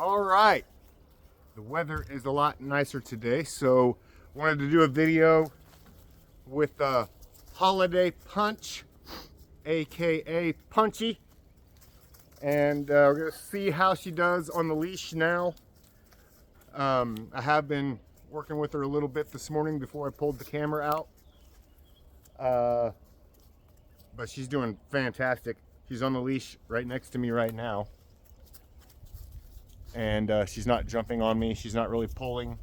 All right, the weather is a lot nicer today, so wanted to do a video with Holiday Punch, aka Punchy, and we're gonna see how she does on the leash now. I have been working with her a little bit this morning before I pulled the camera out, but she's doing fantastic. She's on the leash right next to me right now. And she's not jumping on me. She's not really pulling.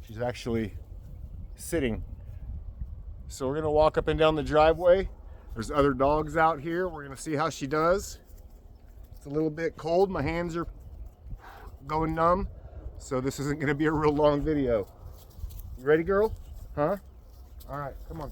She's actually sitting. So we're gonna walk up and down the driveway. There's other dogs out here. We're gonna see how she does. It's a little bit cold. My hands are going numb. So this isn't gonna be a real long video. You ready, girl? Huh? All right, come on.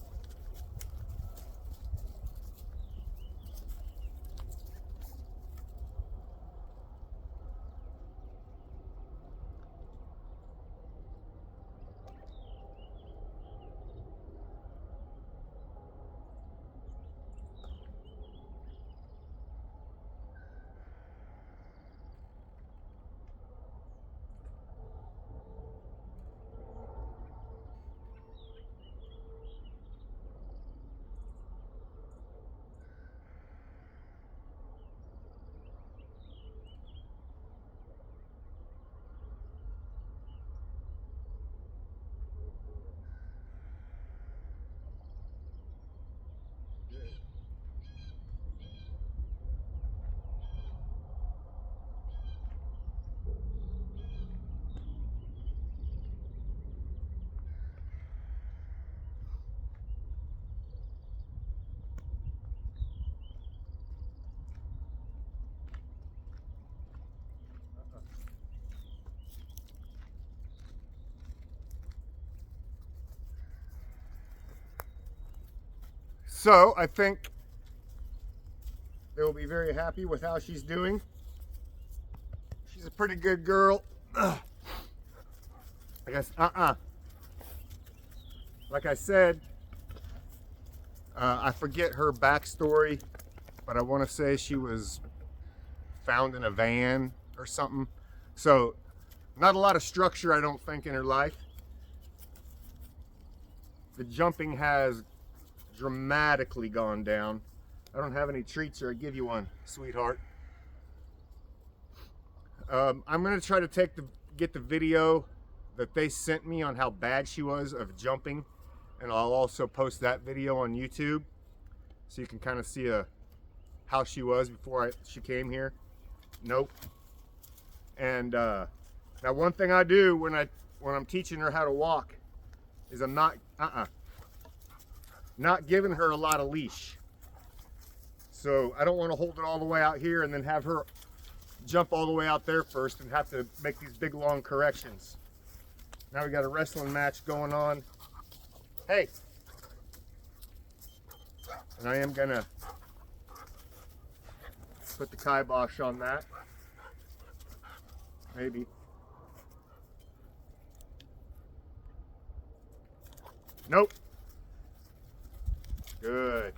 So I think they will be very happy with how she's doing. She's a pretty good girl. I guess, like I said, I forget her backstory, but I want to say she was found in a van or something. So not a lot of structure, I don't think, in her life. The jumping has dramatically gone down. I don't have any treats, or I'd give you one, sweetheart. I'm gonna try to get the video that they sent me on how bad she was of jumping, and I'll also post that video on YouTube so you can kind of see how she was before she came here. Nope. And now one thing I do when I'm teaching her how to walk is I'm not giving her a lot of leash. So I don't want to hold it all the way out here and then have her jump all the way out there first and have to make these big long corrections. Now we got a wrestling match going on. Hey! And I am gonna put the kibosh on that. Maybe. Nope. Good.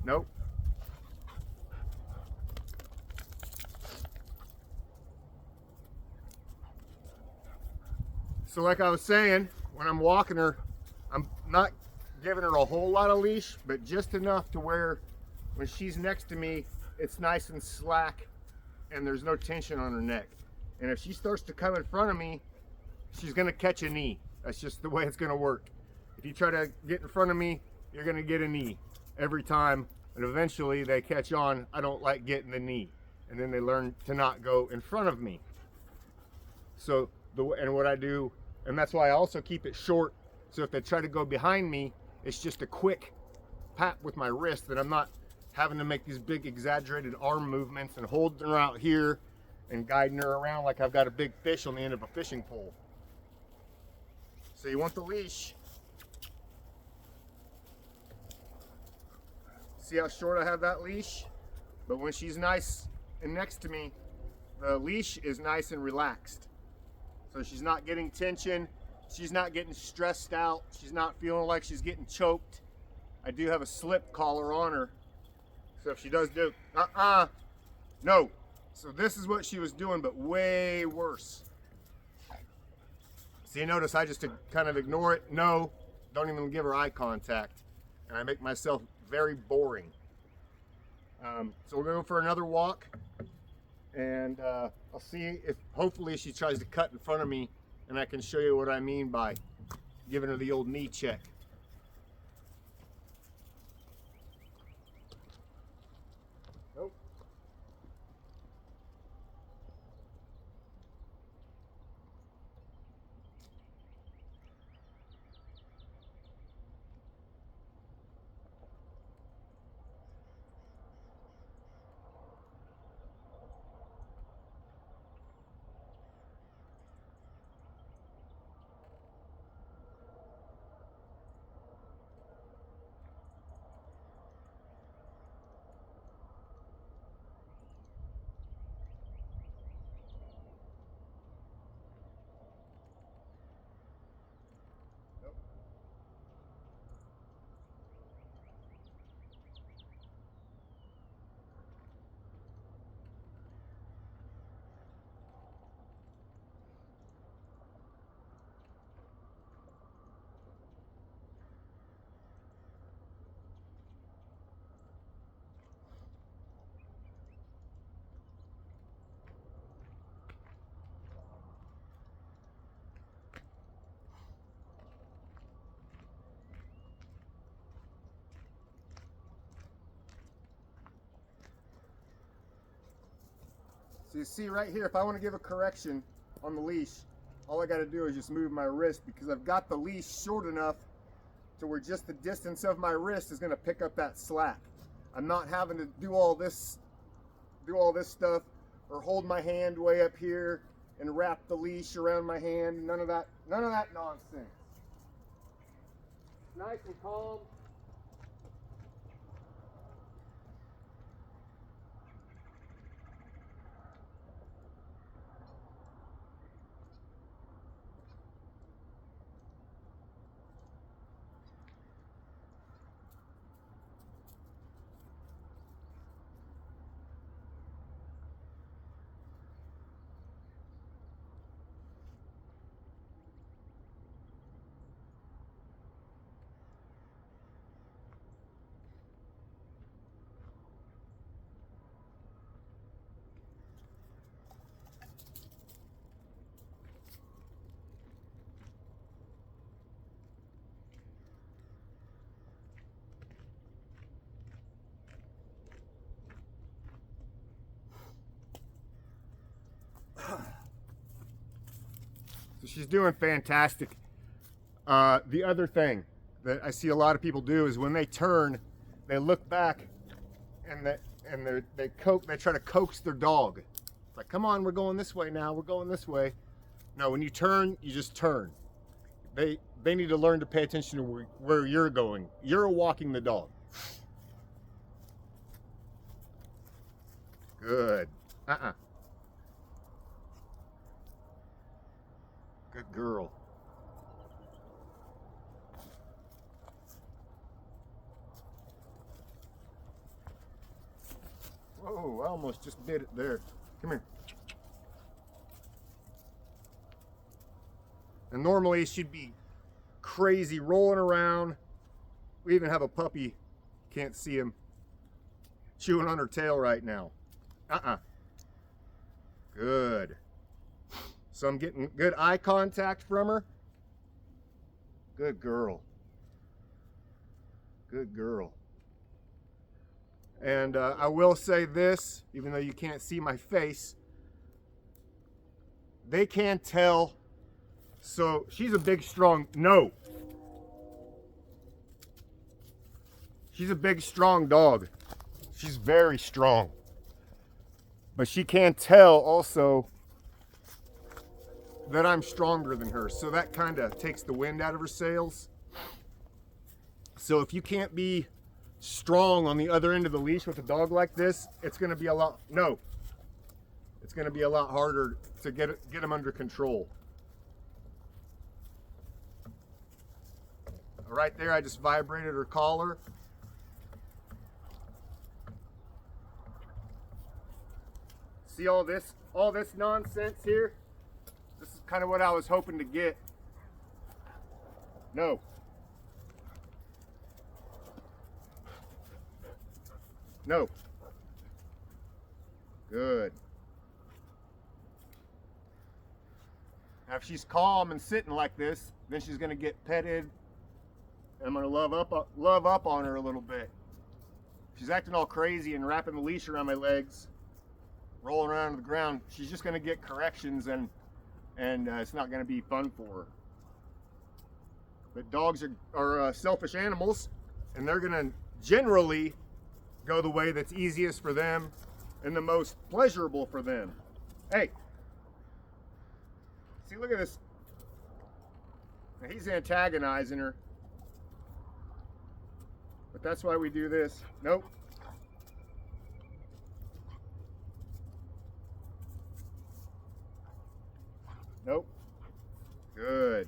Nope. So like I was saying, when I'm walking her, I'm not giving her a whole lot of leash, but just enough to where when she's next to me, it's nice and slack and there's no tension on her neck. And if she starts to come in front of me, she's gonna catch a knee. That's just the way it's gonna work. If you try to get in front of me, you're gonna get a knee every time, and eventually they catch on, I don't like getting the knee, and then they learn to not go in front of me. So what I do, and that's why I also keep it short, so if they try to go behind me, it's just a quick pat with my wrist, and I'm not having to make these big exaggerated arm movements and holding her out here and guiding her around like I've got a big fish on the end of a fishing pole. So you want the leash. See how short I have that leash? But when she's nice and next to me, the leash is nice and relaxed. So she's not getting tension, she's not getting stressed out, she's not feeling like she's getting choked. I do have a slip collar on her. So if she does do, no, So this is what she was doing, but way worse. See, notice I just kind of ignore it. No, don't even give her eye contact. And I make myself very boring. So we're going to go for another walk. And I'll see if hopefully she tries to cut in front of me, and I can show you what I mean by giving her the old knee check. Nope. So you see right here, if I want to give a correction on the leash, all I got to do is just move my wrist, because I've got the leash short enough to where just the distance of my wrist is going to pick up that slack. I'm not having to do all this stuff, or hold my hand way up here and wrap the leash around my hand. None of that nonsense. Nice and calm. So she's doing fantastic. The other thing that I see a lot of people do is when they turn, they look back and they try to coax their dog. It's like, come on, we're going this way now. We're going this way. No, when you turn, you just turn. They need to learn to pay attention to where you're going. You're walking the dog. Good. Good girl. Whoa, I almost just did it there. Come here. And normally she'd be crazy rolling around. We even have a puppy, can't see him, chewing on her tail right now. Good. So I'm getting good eye contact from her. Good girl. Good girl. And I will say this, even though you can't see my face, they can tell. So she's a big, strong, no. She's a big, strong dog. She's very strong. But she can tell also that I'm stronger than her. So that kind of takes the wind out of her sails. So if you can't be strong on the other end of the leash with a dog like this, it's going to be a lot, it's going to be a lot harder to get them under control. Right there, I just vibrated her collar. See all this nonsense here? This is kind of what I was hoping to get. No. No. Good. Now if she's calm and sitting like this, then she's gonna get petted. And I'm gonna love up on her a little bit. If she's acting all crazy and wrapping the leash around my legs, rolling around on the ground, she's just gonna get corrections, and it's not gonna be fun for her. But dogs are selfish animals, and they're gonna generally go the way that's easiest for them and the most pleasurable for them. Hey, see, look at this. Now, he's antagonizing her, but that's why we do this. Nope. Nope. Good.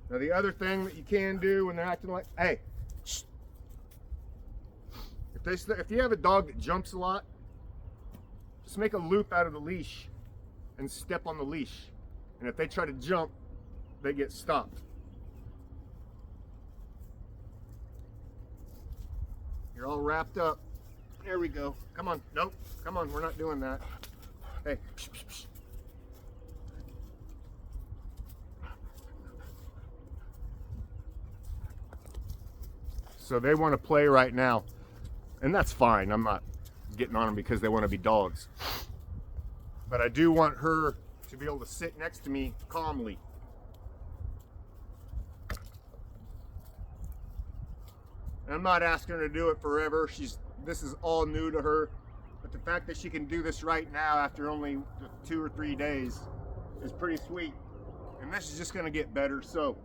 Now the other thing that you can do when they're acting like, hey, shh. If you have a dog that jumps a lot, just make a loop out of the leash and step on the leash. And if they try to jump, they get stopped. You're all wrapped up. There we go. Come on. Nope. Come on. We're not doing that. Hey. Psh, psh, psh. So they want to play right now, and that's fine. I'm not getting on them because they want to be dogs. But I do want her to be able to sit next to me calmly. And I'm not asking her to do it forever. This is all new to her. But the fact that she can do this right now after only 2 or 3 days is pretty sweet. And this is just going to get better. So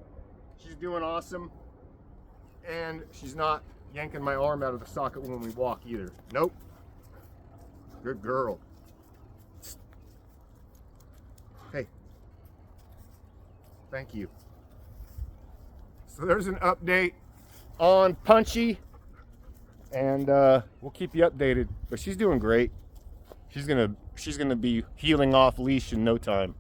she's doing awesome. And she's not yanking my arm out of the socket when we walk either. Nope. Good girl. Hey. Thank you. So there's an update on Punchy. And we'll keep you updated. But she's doing great. She's gonna be healing off leash in no time.